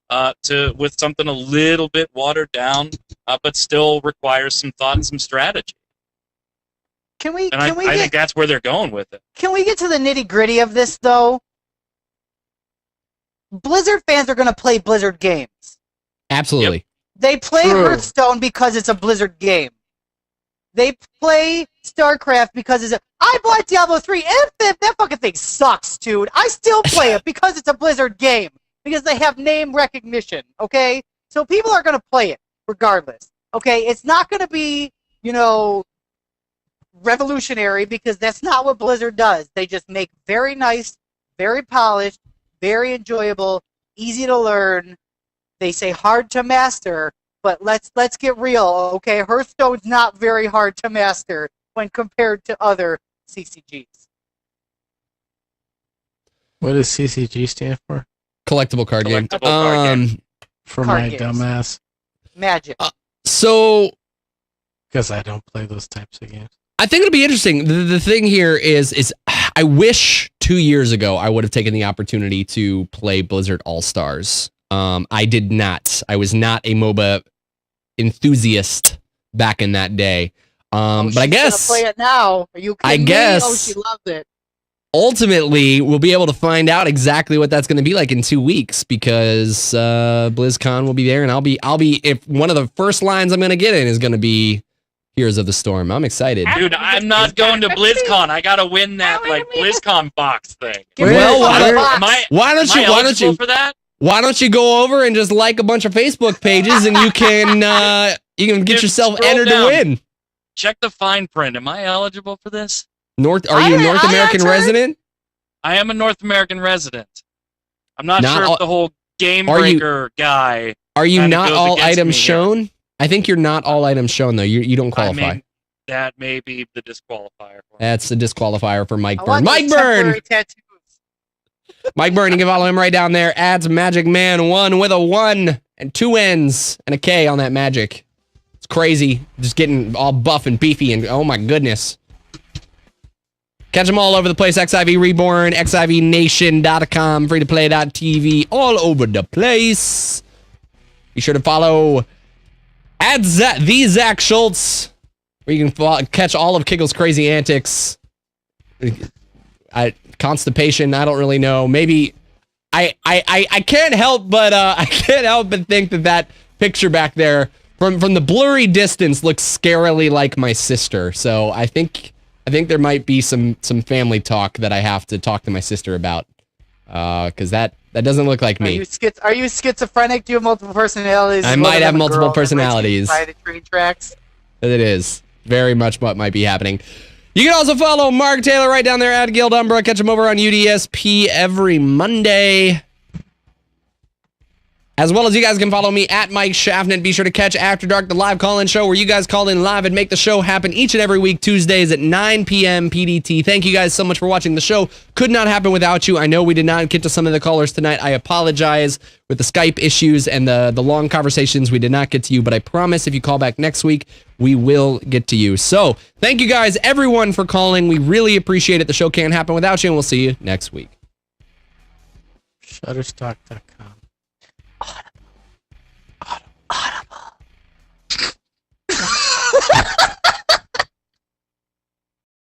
with something a little bit watered down, but still requires some thought and some strategy. I think that's where they're going with it. Can we get to the nitty-gritty of this, though? Blizzard fans are going to play Blizzard games. Absolutely. Yep. They play Hearthstone because it's a Blizzard game. They play StarCraft because I bought Diablo 3. That fucking thing sucks, dude. I still play it because it's a Blizzard game. Because they have name recognition, okay? So people are going to play it regardless, okay? It's not going to be, revolutionary, because that's not what Blizzard does. They just make very nice, very polished, very enjoyable, easy to learn. They say hard to master, but let's get real, okay? Hearthstone's not very hard to master when compared to other CCGs. What does CCG stand for? Collectible card game. Collectible card game. For Card my games. dumbass. Magic. So Because I don't play those types of games. I think it'll be interesting. The thing here is I wish 2 years ago I would have taken the opportunity to play Blizzard All-Stars. I did not. I was not a MOBA enthusiast back in that day. But I guess play it now. Are you kidding me? Oh, she loved it. ultimately we'll be able to find out exactly what that's going to be like in 2 weeks because BlizzCon will be there, and I'll be. If one of the first lines I'm going to get in is going to be Heroes of the Storm. I'm excited. Dude, I'm not going to BlizzCon. I gotta win that like BlizzCon box thing. Well, Why don't you for that? Why don't you go over and just like a bunch of Facebook pages and you can get Dude, yourself scroll entered down. to win. Check the fine print. Am I eligible for this? Are you a North American resident? I am a North American resident. I'm not Not sure all- if the whole Gamebreaker guy. Are you kinda not goes all against items me here. shown? I think you're not all items shown though. You don't qualify. I mean, that may be the disqualifier. For me. That's the disqualifier for Mike I Byrne. want Mike those Byrne! temporary tattoos. Mike Byrne, you can follow him right down there. Adds Magic Man 1 with a 1 and 2 N's and a K on that magic. It's crazy. Just getting all buff and beefy and oh my goodness. Catch them all over the place. XIV Reborn, XIVNation.com, freetoplay.tv, all over the place. Be sure to follow the Zach Schultz, where you can catch all of Kiggle's crazy antics. Constipation, I don't really know. Maybe I can't help but think that picture back there from the blurry distance looks scarily like my sister. So I think there might be some family talk that I have to talk to my sister about. Because that doesn't look like me. Are you schizophrenic? Do you have multiple personalities? I Is might one of have them a multiple girl that likes to personalities. By the train tracks. It is very much what might be happening. You can also follow Mark Taylor right down there at Guild Umbra. Catch him over on UDSP every Monday. As well as you guys can follow me at Mike Schaffner. Be sure to catch After Dark, the live call-in show where you guys call in live and make the show happen each and every week, Tuesdays at 9 p.m. PDT. Thank you guys so much for watching the show. Could not happen without you. I know we did not get to some of the callers tonight. I apologize with the Skype issues and the long conversations. We did not get to you, but I promise if you call back next week, we will get to you. So thank you guys, everyone, for calling. We really appreciate it. The show can't happen without you, and we'll see you next week. Shutterstock.com.